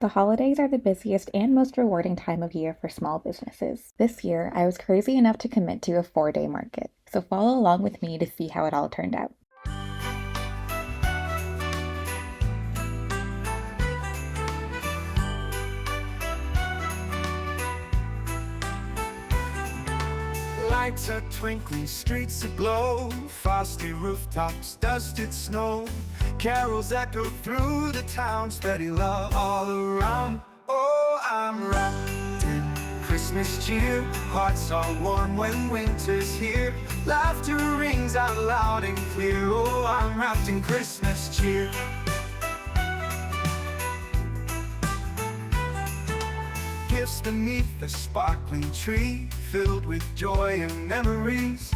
The holidays are the busiest and most rewarding time of year for small businesses. This year, I was crazy enough to commit to a 4-day market, so follow along with me to see how it all turned out. Lights are twinkling, streets aglow, frosty rooftops, dusted snow. Carols echo through the town, spreading love all around. Oh, I'm wrapped in Christmas cheer. Hearts are warm when winter's here. Laughter rings out loud and clear. Oh, I'm wrapped in Christmas cheer. Gifts beneath the sparkling tree, filled with joy and memories.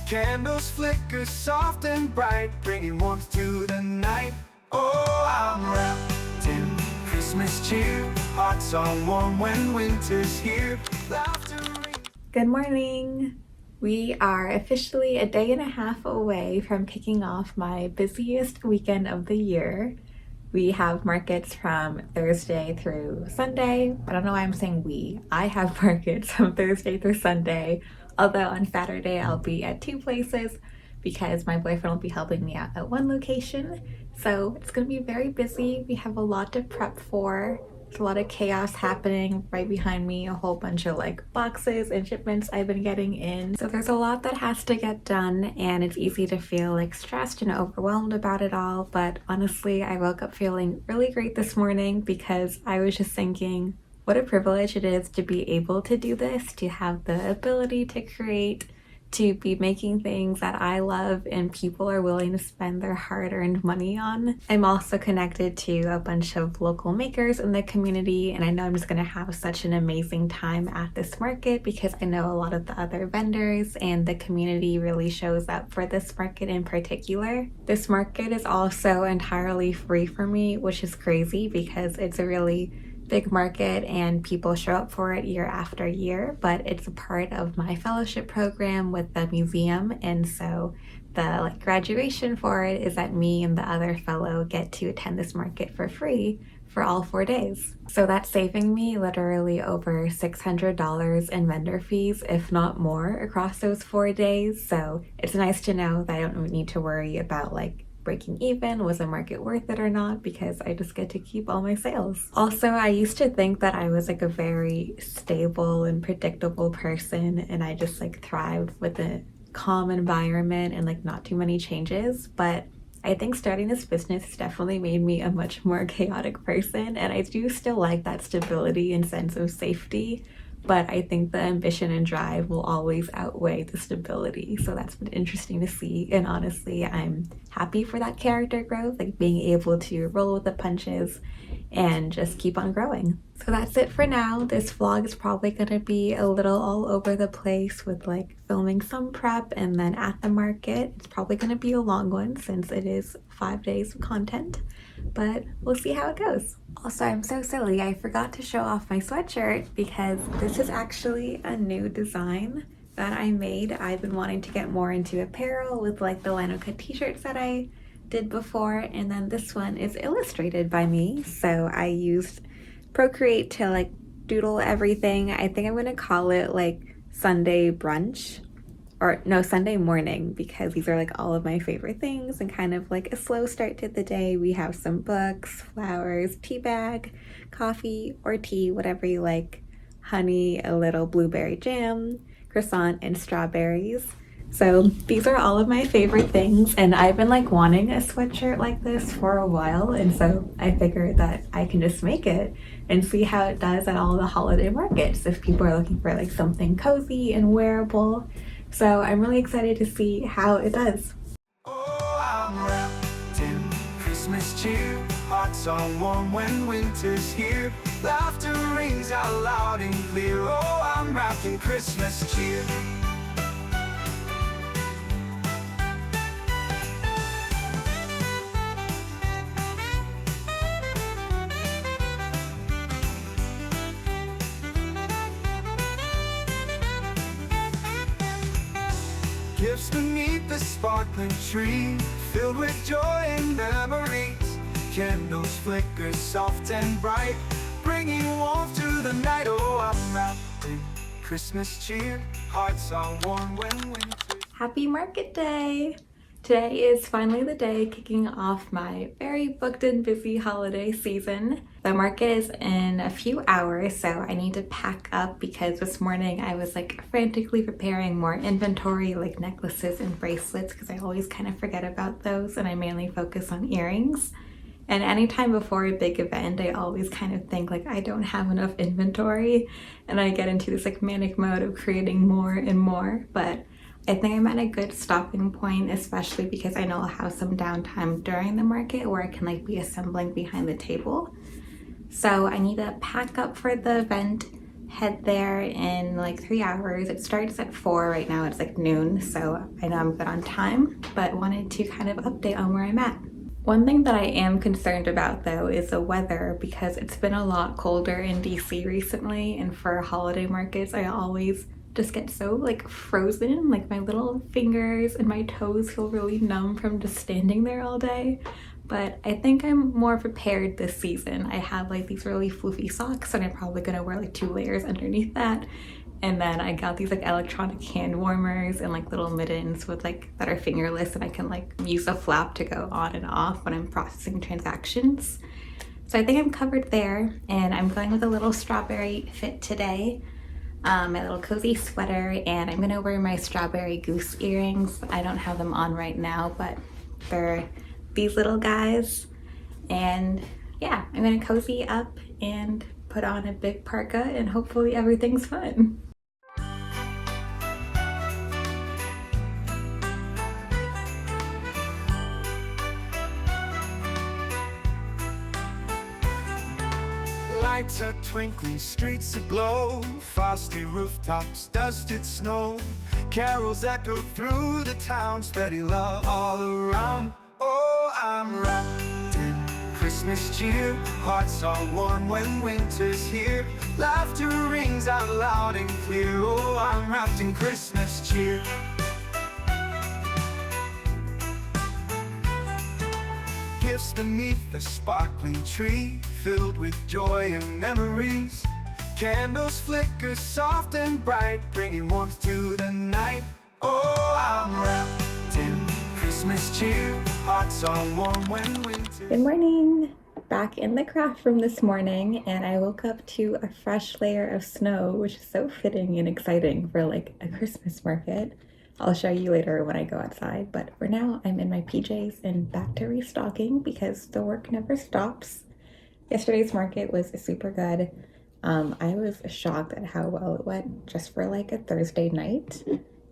Candles flicker soft and bright, bringing warmth to the night. Oh, I'm wrapped in Christmas cheer. Hearts are warm when winter's here. Laughter rings. Good morning! We are officially a day and a half away from kicking off my busiest weekend of the year. We have markets from Thursday through Sunday. I don't know why I'm saying we. I have markets from Thursday through Sunday, although on Saturday I'll be at 2 places because my boyfriend will be helping me out at one location. So it's going to be very busy. We have a lot to prep for. There's a lot of chaos happening right behind me, a whole bunch of boxes and shipments I've been getting in. So there's a lot that has to get done, and it's easy to feel stressed and overwhelmed about it all. But honestly, I woke up feeling really great this morning because I was just thinking what a privilege it is to be able to do this, to have the ability to create, to be making things that I love and people are willing to spend their hard-earned money on. I'm also connected to a bunch of local makers in the community, and I know I'm just gonna have such an amazing time at this market because I know a lot of the other vendors and the community really shows up for this market in particular. This market is also entirely free for me, which is crazy because it's a really big market and people show up for it year after year, but it's a part of my fellowship program with the museum, and so the graduation for it is that me and the other fellow get to attend this market for free for all 4 days. So that's saving me literally over $600 in vendor fees, if not more, across those 4 days. So it's nice to know that I don't need to worry about breaking even, was the market worth it or not, because I just get to keep all my sales. Also, I used to think that I was a very stable and predictable person, and I just thrived with a calm environment and not too many changes, but I think starting this business has definitely made me a much more chaotic person, and I do still like that stability and sense of safety, but I think the ambition and drive will always outweigh the stability. So that's been interesting to see, and honestly, I'm happy for that character growth, being able to roll with the punches and just keep on growing. So that's it for now. This vlog is probably gonna be a little all over the place with filming some prep and then at the market. It's probably gonna be a long one since it is 5 days of content, but we'll see how it goes. Also, I'm so silly, I forgot to show off my sweatshirt because this is actually a new design that I made. I've been wanting to get more into apparel with the lino cut t-shirts that I did before, and then this one is illustrated by me. So I used Procreate to doodle everything. I think I'm gonna call it Sunday brunch, or no, Sunday morning, because these are all of my favorite things and kind of a slow start to the day. We have some books, flowers, tea bag, coffee or tea, whatever you like, honey, a little blueberry jam, croissant, and strawberries. So these are all of my favorite things, and I've been wanting a sweatshirt like this for a while, and so I figured that I can just make it and see how it does at all the holiday markets if people are looking for something cozy and wearable. So I'm really excited to see how it does. Oh, I'm wrapped in Christmas cheer. Hearts are warm when winter's here. Laughter rings out loud and clear. Oh, I'm wrapped in Christmas cheer. Gifts beneath the sparkling tree, filled with joy and memories. Candles flicker soft and bright, the night. Oh, I'm wrapped in Christmas cheer. Hearts are warm when winter. Happy market day! Today is finally the day kicking off my very booked and busy holiday season. The market is in a few hours, so I need to pack up because this morning I was like frantically preparing more inventory like necklaces and bracelets because I always kind of forget about those and I mainly focus on earrings. And anytime before a big event, I always kind of think like I don't have enough inventory and I get into this like manic mode of creating more and more. But I think I'm at a good stopping point, especially because I know I'll have some downtime during the market where I can like be assembling behind the table. So I need to pack up for the event, head there in like 3 hours. It starts at 4 right now, it's like noon, so I know I'm good on time, but wanted to kind of update on where I'm at. One thing that I am concerned about though is the weather because it's been a lot colder in DC recently, and for holiday markets I always just get so like frozen, like my little fingers and my toes feel really numb from just standing there all day. But I think I'm more prepared this season. I have like these really floofy socks and I'm probably gonna wear like 2 layers underneath that. And then I got these like electronic hand warmers and like little mittens with like that are fingerless and I can like use a flap to go on and off when I'm processing transactions. So I think I'm covered there, and I'm going with a little strawberry fit today. My little cozy sweater, and I'm gonna wear my strawberry goose earrings. I don't have them on right now, but they're these little guys. And yeah, I'm gonna cozy up and put on a big parka and hopefully everything's fun. Lights are twinkling, streets aglow, frosty rooftops, dusted snow. Carols echo through the town, spreading love all around. Oh, I'm wrapped in Christmas cheer. Hearts are warm when winter's here. Laughter rings out loud and clear. Oh, I'm wrapped in Christmas cheer. Gifts beneath the sparkling tree, filled with joy and memories. Candles flicker soft and bright, bringing warmth to the night. Oh, I'm wrapped in Christmas cheer. Hearts are warm when winter. Good morning! Back in the craft room this morning, and I woke up to a fresh layer of snow, which is so fitting and exciting for like a Christmas market. I'll show you later when I go outside, but for now I'm in my PJs and back to restocking because the work never stops. Yesterday's market was super good. I was shocked at how well it went just for like a Thursday night,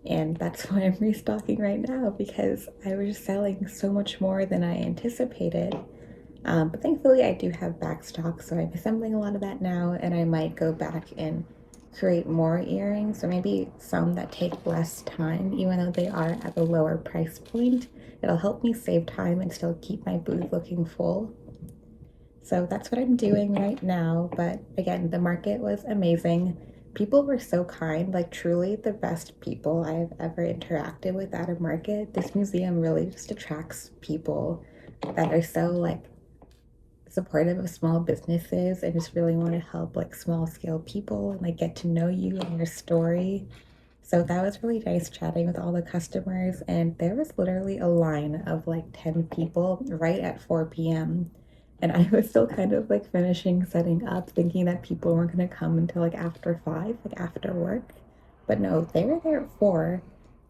and that's why I'm restocking right now because I was selling so much more than I anticipated. But thankfully I do have back stock, so I'm assembling a lot of that now, and I might go back and create more earrings, or maybe some that take less time even though they are at a lower price point. It'll help me save time and still keep my booth looking full. So that's what I'm doing right now. But again, the market was amazing. People were so kind, like truly the best people I've ever interacted with at a market. This museum really just attracts people that are so like supportive of small businesses and just really want to help like small scale people and like get to know you and your story. So that was really nice chatting with all the customers, and there was literally a line of like 10 people right at 4 p.m. and I was still kind of like finishing setting up, thinking that people weren't going to come until like after 5, like after work. But no, they were there at 4,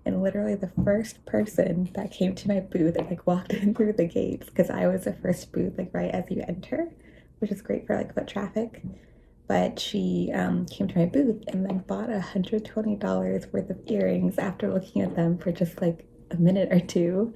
and literally the first person that came to my booth and like walked in through the gates, because I was the first booth like right as you enter, which is great for like foot traffic. But she came to my booth and then bought $120 worth of earrings after looking at them for just like a minute or two.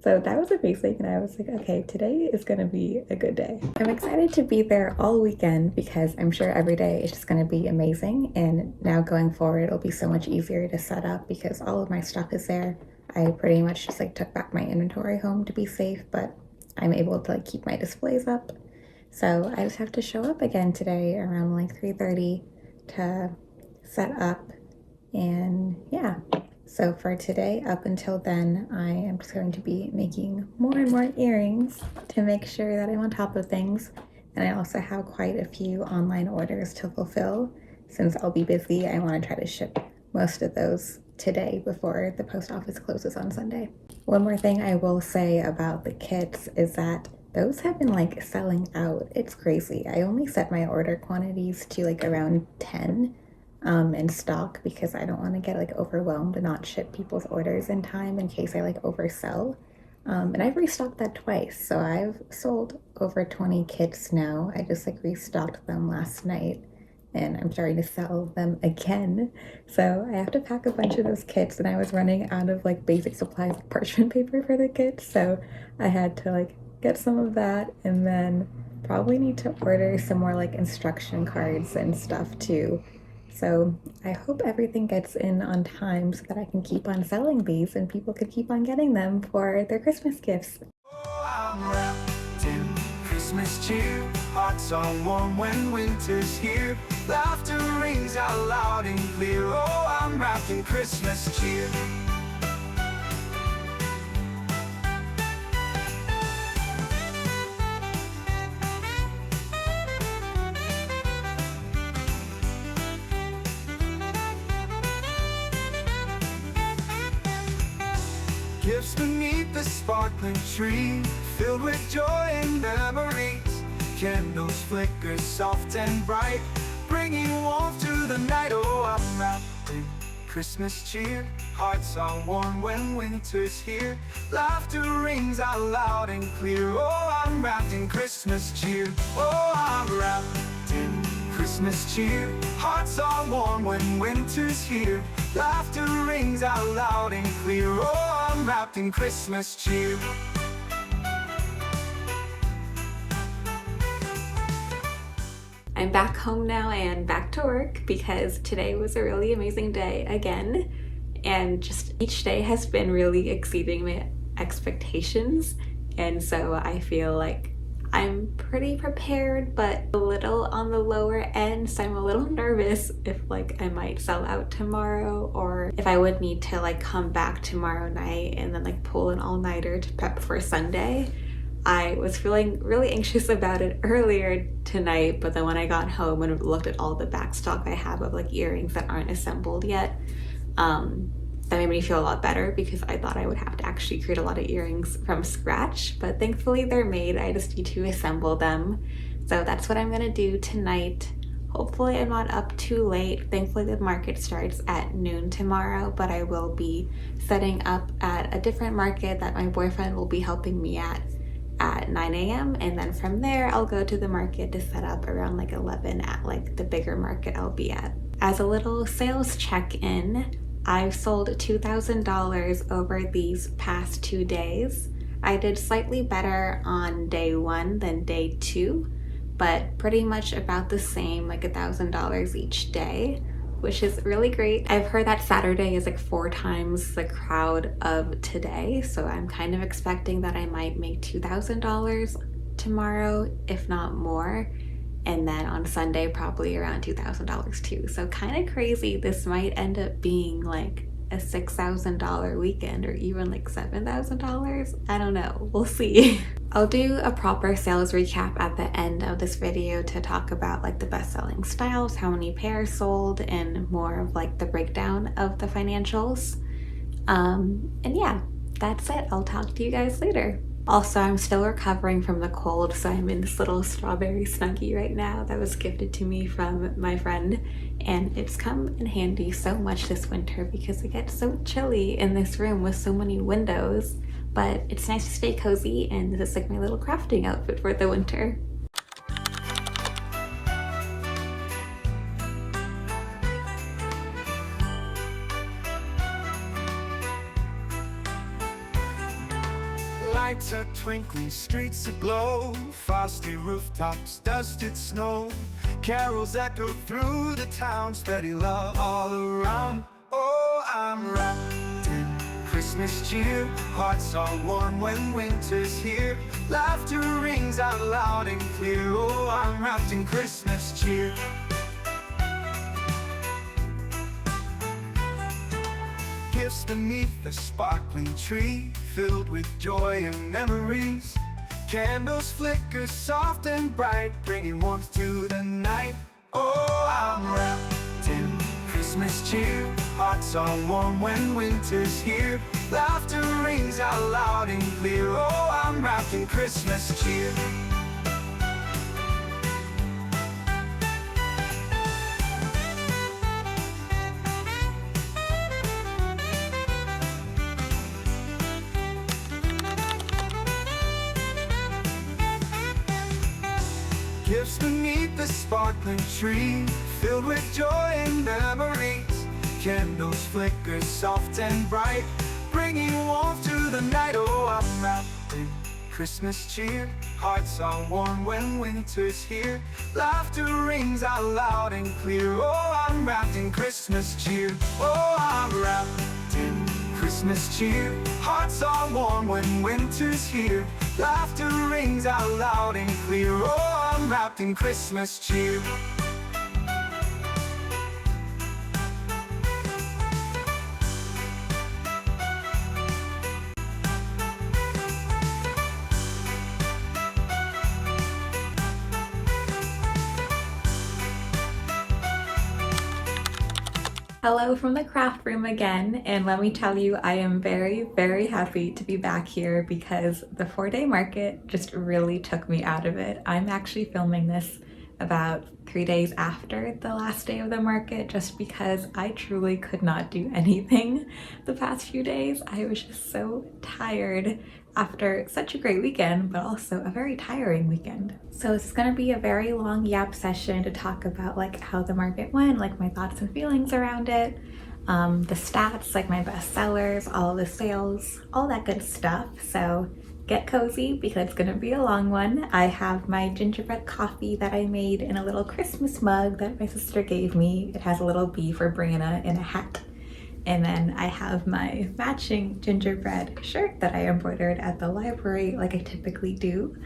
So that was amazing, and I was like, okay, today is gonna be a good day. I'm excited to be there all weekend because I'm sure every day is just gonna be amazing, and now going forward it'll be so much easier to set up because all of my stuff is there. I pretty much just like took back my inventory home to be safe, but I'm able to like keep my displays up. So I just have to show up again today around like 3:30 to set up, and yeah. So for today, up until then, I am just going to be making more and more earrings to make sure that I'm on top of things. And I also have quite a few online orders to fulfill. Since I'll be busy, I want to try to ship most of those today before the post office closes on Sunday. One more thing I will say about the kits is that those have been like selling out. It's crazy. I only set my order quantities to like around 10 in stock because I don't want to get like overwhelmed and not ship people's orders in time in case I like oversell. And I've restocked that twice, so I've sold over 20 kits now. I just like restocked them last night and I'm starting to sell them again. So I have to pack a bunch of those kits, and I was running out of like basic supplies, like parchment paper for the kits. So I had to like get some of that, and then probably need to order some more like instruction cards and stuff too. So I hope everything gets in on time so that I can keep on selling these and people could keep on getting them for their Christmas gifts. Oh, I'm wrapped in Christmas cheer. Hearts are warm when winter's here. Laughter rings out loud and clear. Oh, I'm wrapped in Christmas cheer. Gifts beneath the sparkling tree, filled with joy and memories. Candles flicker soft and bright, bringing warmth to the night. Oh, I'm wrapped in Christmas cheer. Hearts are warm when winter's here. Laughter rings out loud and clear. Oh, I'm wrapped in Christmas cheer. Oh, I'm wrapped in Christmas cheer. Hearts are warm when winter's here. Laughter rings out loud and clear. Oh, I'm wrapped in Christmas cheer. I'm back home now and back to work because today was a really amazing day again, and just each day has been really exceeding my expectations, and so I feel like I'm pretty prepared but a little on the lower end, so I'm a little nervous if like I might sell out tomorrow, or if I would need to like come back tomorrow night and then like pull an all-nighter to prep for Sunday. I was feeling really anxious about it earlier tonight, but then when I got home and looked at all the back stock I have of like earrings that aren't assembled yet, that made me feel a lot better because I thought I would have to actually create a lot of earrings from scratch, but thankfully they're made. I just need to assemble them. So that's what I'm gonna do tonight. Hopefully I'm not up too late. Thankfully the market starts at noon tomorrow, but I will be setting up at a different market that my boyfriend will be helping me at 9 a.m. and then from there I'll go to the market to set up around like 11 at like the bigger market I'll be at. As a little sales check-in, I've sold $2,000 over these past 2 days. I did slightly better on day 1 than day 2, but pretty much about the same, like $1,000 each day, which is really great. I've heard that Saturday is like 4 times the crowd of today, so I'm kind of expecting that I might make $2,000 tomorrow, if not more. And then on Sunday, probably around $2,000 too. So kind of crazy. This might end up being like a $6,000 weekend or even like $7,000. I don't know. We'll see. I'll do a proper sales recap at the end of this video to talk about like the best-selling styles, how many pairs sold, and more of like the breakdown of the financials. And yeah, that's it. I'll talk to you guys later. Also, I'm still recovering from the cold, so I'm in this little strawberry snuggie right now that was gifted to me from my friend, and it's come in handy so much this winter because it gets so chilly in this room with so many windows, but it's nice to stay cozy, and this is like my little crafting outfit for the winter. Lights are twinkling, streets aglow, frosty rooftops, dusted snow. Carols echo through the town, steady love all around. Oh, I'm wrapped in Christmas cheer. Hearts are warm when winter's here. Laughter rings out loud and clear. Oh, I'm wrapped in Christmas cheer. Gifts beneath the sparkling tree, filled with joy and memories. Candles flicker soft and bright, bringing warmth to the night. Oh, I'm wrapped in Christmas cheer. Hearts are warm when winter's here. Laughter rings out loud and clear. Oh, I'm wrapped in Christmas cheer. Gifts beneath the sparkling tree, filled with joy and memories. Candles flicker soft and bright, bringing warmth to the night. Oh, I'm wrapped in Christmas cheer. Hearts are warm when winter's here. Laughter rings out loud and clear. Oh, I'm wrapped in Christmas cheer. Oh, I'm wrapped in Christmas cheer. Hearts are warm when winter's here. Laughter rings out loud and clear. Oh, I'm wrapped in Christmas cheer. Hello from the craft room again, and let me tell you, I am very happy to be back here because the 4-day market just really took me out of it. I'm actually filming this about 3 days after the last day of the market just because I truly could not do anything the past few days. I was just so tired after such a great weekend, but also a very tiring weekend. So it's gonna be a very long yap session to talk about like how the market went, like my thoughts and feelings around it, the stats, like my best sellers, all of the sales, all that good stuff. So get cozy because it's gonna be a long one. I have my gingerbread coffee that I made in a little Christmas mug that my sister gave me. It has a little bee for Brianna in a hat. And then I have my matching gingerbread shirt that I embroidered at the library like I typically do.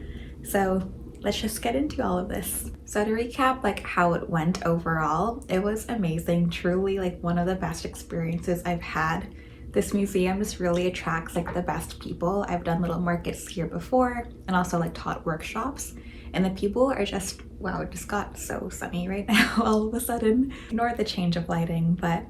So let's just get into all of this. So to recap like how it went overall, it was amazing, truly like one of the best experiences I've had. This museum just really attracts like the best people. I've done little markets here before and also like taught workshops, and the people are just, wow, it just got so sunny right now all of a sudden. Ignore the change of lighting, but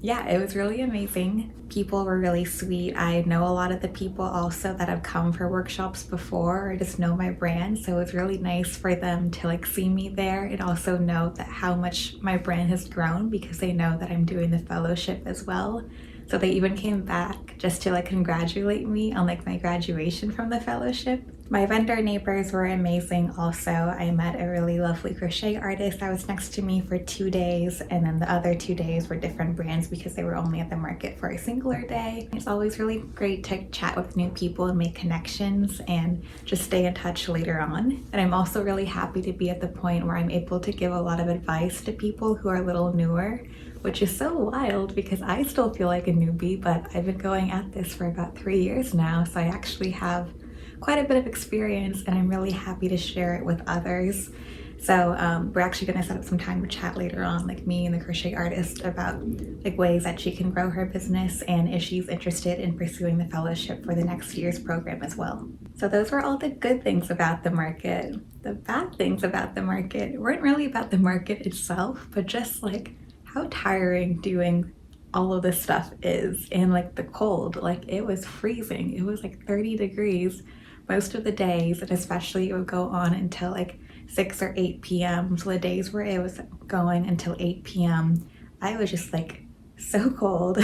yeah, it was really amazing. People were really sweet. I know a lot of the people also that have come for workshops before or just know my brand, so it was really nice for them to like see me there and also know that how much my brand has grown because they know that I'm doing the fellowship as well. So they even came back just to like congratulate me on like my graduation from the fellowship. My vendor neighbors were amazing also. I met a really lovely crochet artist that was next to me for 2 days, and then the other 2 days were different brands because they were only at the market for a singular day. It's always really great to chat with new people and make connections and just stay in touch later on. And I'm also really happy to be at the point where I'm able to give a lot of advice to people who are a little newer, which is so wild because I still feel like a newbie, but I've been going at this for about 3 years now, so I actually have quite a bit of experience and I'm really happy to share it with others. So we're actually going to set up some time to chat later on, like me and the crochet artist, about like ways that she can grow her business and if she's interested in pursuing the fellowship for the next year's program as well. So those were all the good things about the market. The bad things about the market weren't really about the market itself, but just like how tiring doing all of this stuff is, and like the cold, like it was freezing. It was like 30 degrees most of the days, and especially it would go on until like 6 or 8 p.m. So the days where it was going until 8 p.m. I was just like so cold.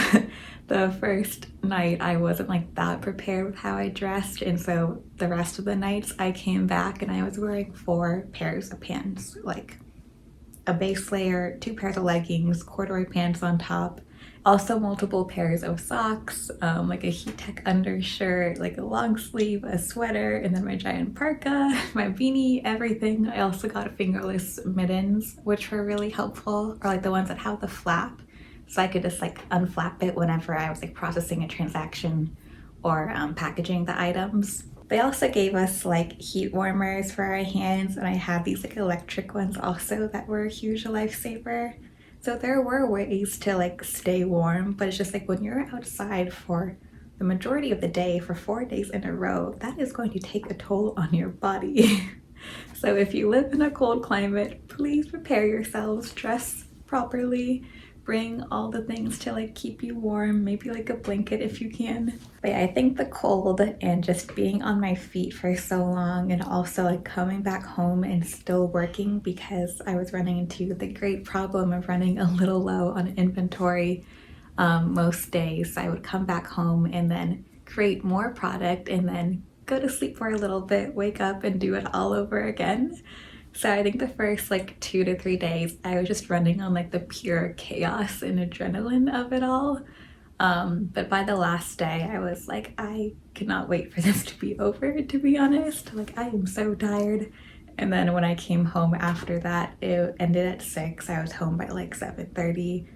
The first night I wasn't like that prepared with how I dressed, and so the rest of the nights I came back and I was wearing 4 pairs of pants, like a base layer, 2 pairs of leggings, corduroy pants on top, also multiple pairs of socks, like a heat tech undershirt, like a long sleeve, a sweater, and then my giant parka, my beanie, everything. I also got fingerless mittens, which were really helpful, or like the ones that have the flap, so I could just like unflap it whenever I was like processing a transaction or packaging the items. They also gave us like heat warmers for our hands, and I had these like electric ones also that were a huge lifesaver. So there were ways to like stay warm, but it's just like when you're outside for the majority of the day for 4 days in a row, that is going to take a toll on your body. So if you live in a cold climate, please prepare yourselves, dress properly, bring all the things to like keep you warm, maybe like a blanket if you can. But yeah, I think the cold and just being on my feet for so long, and also like coming back home and still working, because I was running into the great problem of running a little low on inventory most days. I would come back home and then create more product and then go to sleep for a little bit, wake up and do it all over again. So I think the first like 2 to 3 days, I was just running on like the pure chaos and adrenaline of it all. But by the last day, I was like, I cannot wait for this to be over, to be honest. Like, I am so tired. And then when I came home after that, it ended at 6. I was home by like 7:30.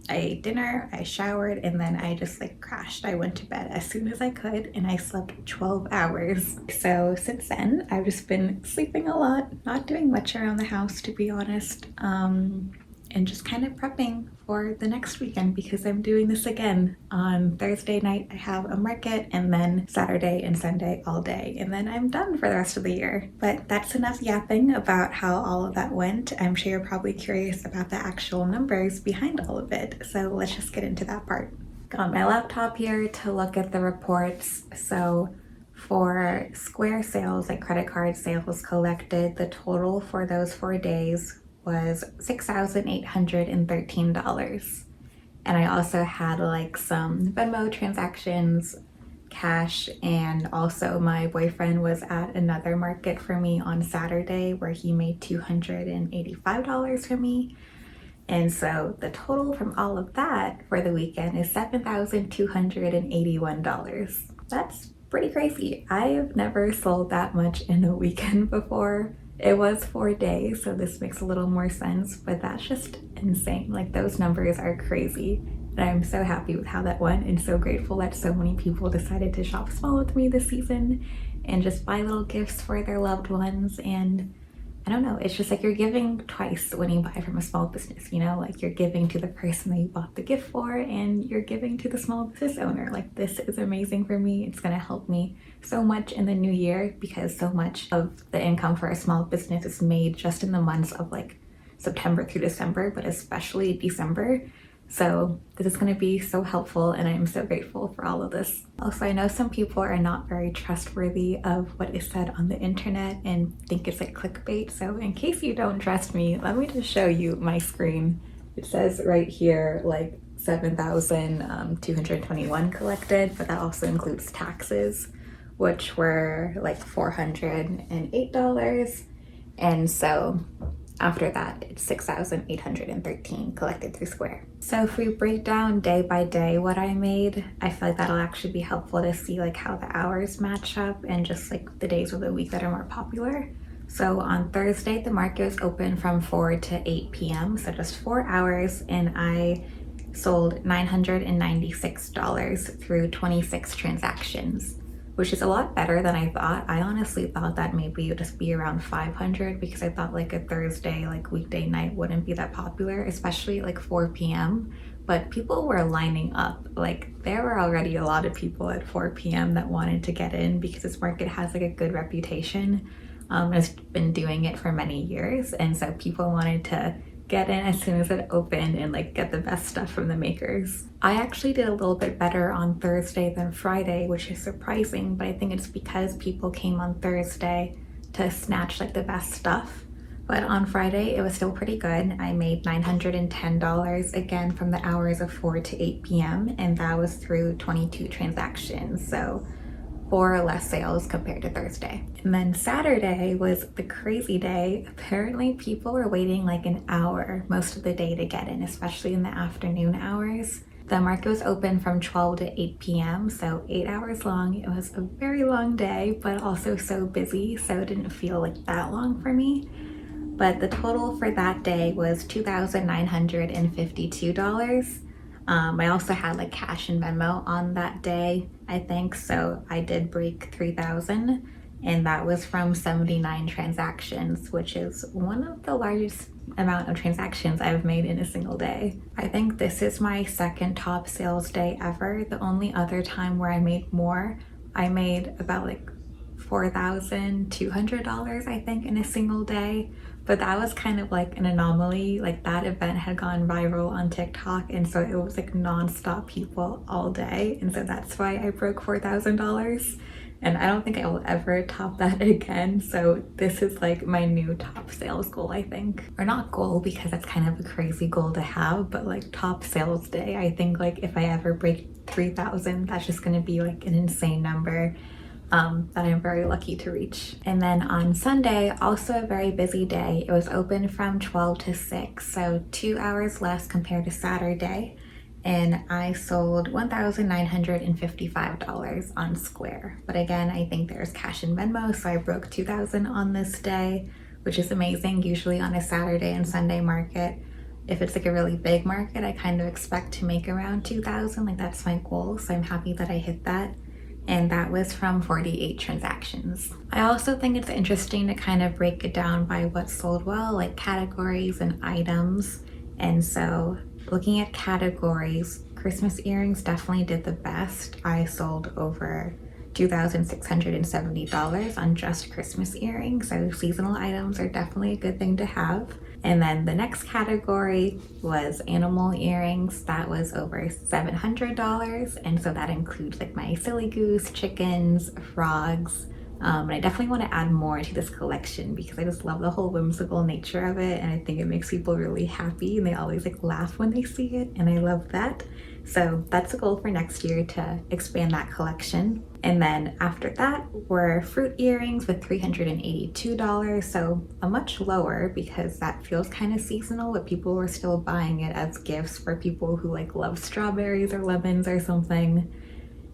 I ate dinner, I showered, and then I just like crashed. I went to bed as soon as I could and I slept 12 hours. So since then, I've just been sleeping a lot, not doing much around the house, to be honest, and just kind of prepping for the next weekend, because I'm doing this again. On Thursday night, I have a market, and then Saturday and Sunday all day, and then I'm done for the rest of the year. But that's enough yapping about how all of that went. I'm sure you're probably curious about the actual numbers behind all of it, so let's just get into that part. Got my laptop here to look at the reports. So for Square sales, like credit card sales collected, the total for those 4 days was $6,813. And I also had like some Venmo transactions, cash, and also my boyfriend was at another market for me on Saturday where he made $285 for me. And so the total from all of that for the weekend is $7,281. That's pretty crazy. I have never sold that much in a weekend before. It was 4 days, so this makes a little more sense, but that's just insane. Like, those numbers are crazy. And I'm so happy with how that went, and so grateful that so many people decided to shop small with me this season and just buy little gifts for their loved ones. And I don't know, it's just like you're giving twice when you buy from a small business, you know? Like, you're giving to the person that you bought the gift for, and you're giving to the small business owner. Like, this is amazing for me. It's gonna help me so much in the new year, because so much of the income for a small business is made just in the months of like September through December, but especially December. So this is going to be so helpful, and I am so grateful for all of this. Also, I know some people are not very trustworthy of what is said on the internet and think it's like clickbait. So in case you don't trust me, let me just show you my screen. It says right here like 7,221 collected, but that also includes taxes, which were like $408. And so after that, it's 6,813 collected through Square. So if we break down day by day what I made, I feel like that'll actually be helpful to see like how the hours match up and just like the days of the week that are more popular. So on Thursday, the market was open from 4 to 8 p.m. So just 4 hours, and I sold $996 through 26 transactions, which is a lot better than I thought. I honestly thought that maybe it would just be around 500, because I thought like a Thursday, like weekday night wouldn't be that popular, especially like 4 p.m. But people were lining up. Like, there were already a lot of people at 4 p.m. that wanted to get in, because this market has like a good reputation. It's been doing it for many years. And so people wanted to get in as soon as it opened and like get the best stuff from the makers. I actually did a little bit better on Thursday than Friday, which is surprising, but I think it's because people came on Thursday to snatch like the best stuff. But on Friday, it was still pretty good. I made $910 again from the hours of 4 to 8 p.m. and that was through 22 transactions. So 4 less sales compared to Thursday. And then Saturday was the crazy day. Apparently people were waiting like an hour most of the day to get in, especially in the afternoon hours. The market was open from 12 to 8 p.m., so 8 hours long. It was a very long day, but also so busy, so it didn't feel like that long for me. But the total for that day was $2,952. I also had like cash and Venmo on that day, I think, so I did break 3,000, and that was from 79 transactions, which is one of the largest amount of transactions I've made in a single day. I think this is my second top sales day ever. The only other time where I made more, I made about like $4,200, I think, in a single day. But that was kind of like an anomaly. Like that event had gone viral on TikTok, and so it was like nonstop people all day. And so that's why I broke $4,000. And I don't think I will ever top that again. So this is like my new top sales goal, I think. Or not goal, because that's kind of a crazy goal to have, but like top sales day. I think like if I ever break 3,000, that's just gonna be like an insane number that I'm very lucky to reach. And then on Sunday, also a very busy day. It was open from 12 to 6, so 2 hours less compared to Saturday. And I sold $1,955 on Square. But again, I think there's cash in Venmo, so I broke 2,000 on this day, which is amazing. Usually on a Saturday and Sunday market, if it's like a really big market, I kind of expect to make around 2,000. Like that's my goal, so I'm happy that I hit that. And that was from 48 transactions. I also think it's interesting to kind of break it down by what sold well, like categories and items. And so looking at categories, Christmas earrings definitely did the best. I sold over $2,670 on just Christmas earrings, so seasonal items are definitely a good thing to have. And then the next category was animal earrings. That was over $700, and so that includes like my silly goose, chickens, frogs. And I definitely want to add more to this collection because I just love the whole whimsical nature of it, and I think it makes people really happy, and they always like laugh when they see it, and I love that. So that's the goal for next year, to expand that collection. And then after that were fruit earrings with $382, so a much lower because that feels kind of seasonal, but people were still buying it as gifts for people who like love strawberries or lemons or something.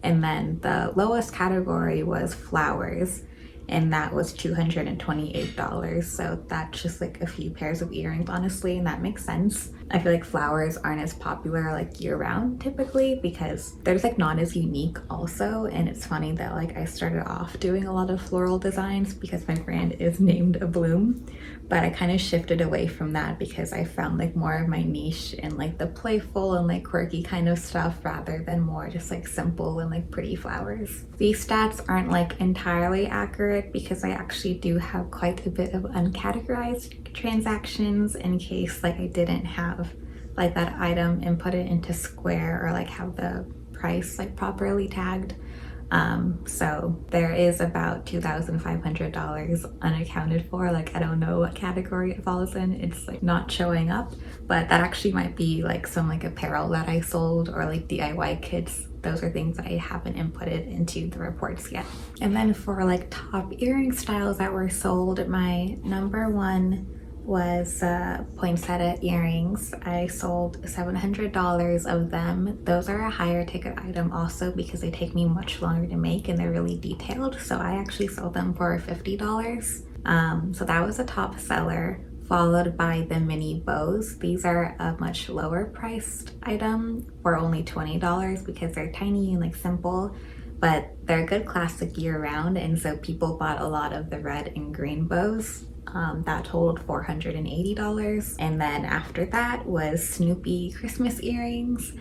And then the lowest category was flowers, and that was $228. So that's just like a few pairs of earrings, honestly, and that makes sense. I feel like flowers aren't as popular like year round typically because they're just like not as unique also. And it's funny that like I started off doing a lot of floral designs because my brand is named A Bloom, but I kind of shifted away from that because I found like more of my niche in like the playful and like quirky kind of stuff rather than more just like simple and like pretty flowers. These stats aren't like entirely accurate because I actually do have quite a bit of uncategorized transactions in case like I didn't have like that item and put it into Square or like have the price like properly tagged. So there is about $2,500 unaccounted for. Like I don't know what category it falls in. It's like not showing up, but that actually might be like some like apparel that I sold or like DIY kits. Those are things that I haven't inputted into the reports yet. And then for like top earring styles that were sold, my number one was poinsettia earrings. I sold $700 of them. Those are a higher ticket item also because they take me much longer to make and they're really detailed. So I actually sold them for $50. So that was a top seller, followed by the mini bows. These are a much lower priced item for only $20 because they're tiny and like simple, but they're a good classic year round. And so people bought a lot of the red and green bows. That totaled $480. And then after that was Snoopy Christmas earrings.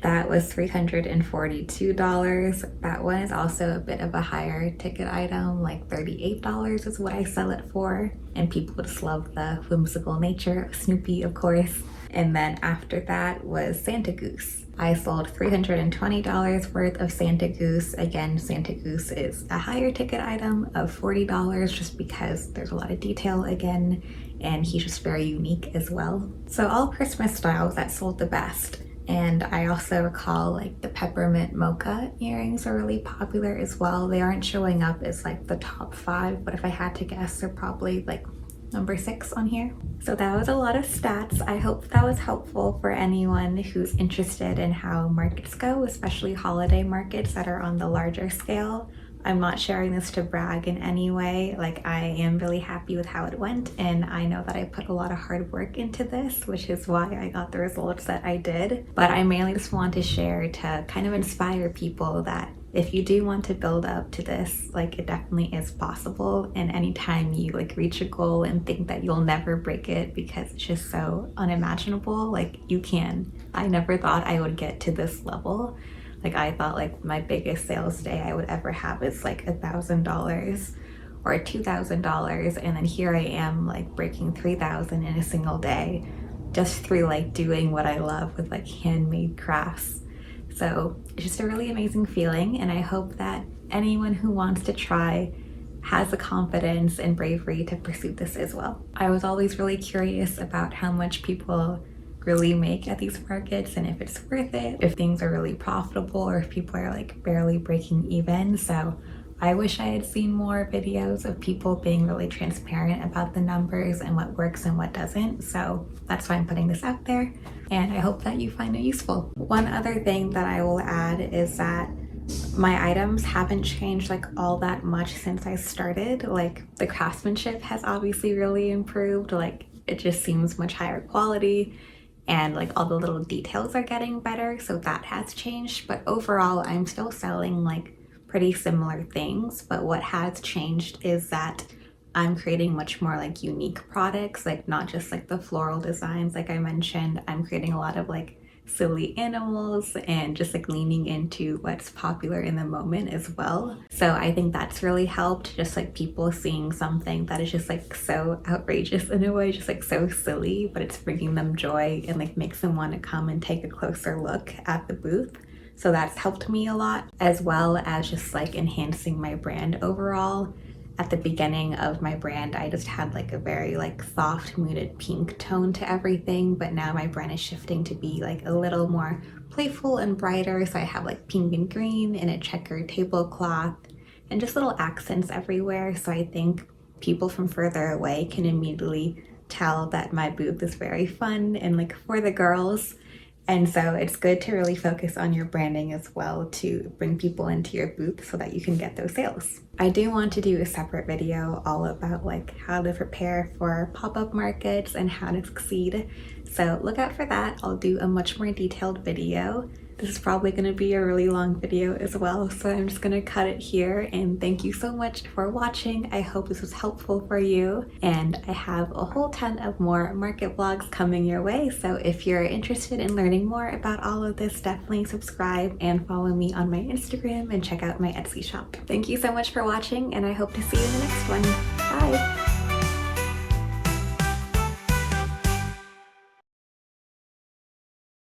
That was $342. That one is also a bit of a higher ticket item, like $38 is what I sell it for. And people just love the whimsical nature of Snoopy, of course. And then after that was Santa Goose. I sold $320 worth of Santa Goose. Again, Santa Goose is a higher ticket item of $40 just because there's a lot of detail again, and he's just very unique as well. So all Christmas styles that sold the best. And I also recall like the peppermint mocha earrings are really popular as well. They aren't showing up as like the top 5, but if I had to guess, they're probably like number 6 on here. So that was a lot of stats. I hope that was helpful for anyone who's interested in how markets go, especially holiday markets that are on the larger scale. I'm not sharing this to brag in any way. Like I am really happy with how it went, and I know that I put a lot of hard work into this, which is why I got the results that I did. But I mainly just want to share to kind of inspire people that if you do want to build up to this, like it definitely is possible. And anytime you like reach a goal and think that you'll never break it because it's just so unimaginable, like you can. I never thought I would get to this level. Like I thought like my biggest sales day I would ever have is like $1,000 or $2,000, and then here I am like breaking 3,000 in a single day just through like doing what I love with like handmade crafts. So it's just a really amazing feeling, and I hope that anyone who wants to try has the confidence and bravery to pursue this as well. I was always really curious about how much people really make at these markets and if it's worth it, if things are really profitable, or if people are like barely breaking even. So I wish I had seen more videos of people being really transparent about the numbers and what works and what doesn't. So that's why I'm putting this out there, and I hope that you find it useful. One other thing that I will add is that my items haven't changed like all that much since I started. Like the craftsmanship has obviously really improved. Like it just seems much higher quality, and like all the little details are getting better. So that has changed, but overall I'm still selling like pretty similar things. But what has changed is that I'm creating much more like unique products, like not just like the floral designs like I mentioned. I'm creating a lot of like silly animals and just like leaning into what's popular in the moment as well. So I think that's really helped, just like people seeing something that is just like so outrageous in a way, just like so silly, but it's bringing them joy and like makes them want to come and take a closer look at the booth. So that's helped me a lot, as well as just like enhancing my brand overall. At the beginning of my brand, I just had like a very like soft muted pink tone to everything, but now my brand is shifting to be like a little more playful and brighter. So I have like pink and green and a checkered tablecloth and just little accents everywhere. So I think people from further away can immediately tell that my booth is very fun and like for the girls. And so it's good to really focus on your branding as well to bring people into your booth so that you can get those sales. I do want to do a separate video all about like how to prepare for pop-up markets and how to succeed. So look out for that. I'll do a much more detailed video. This is probably going to be a really long video as well, so I'm just going to cut it here, and thank you so much for watching. I hope this was helpful for you, and I have a whole ton of more market vlogs coming your way, so if you're interested in learning more about all of this, definitely subscribe and follow me on my Instagram and check out my Etsy shop. Thank you so much for watching, and I hope to see you in the next one. Bye!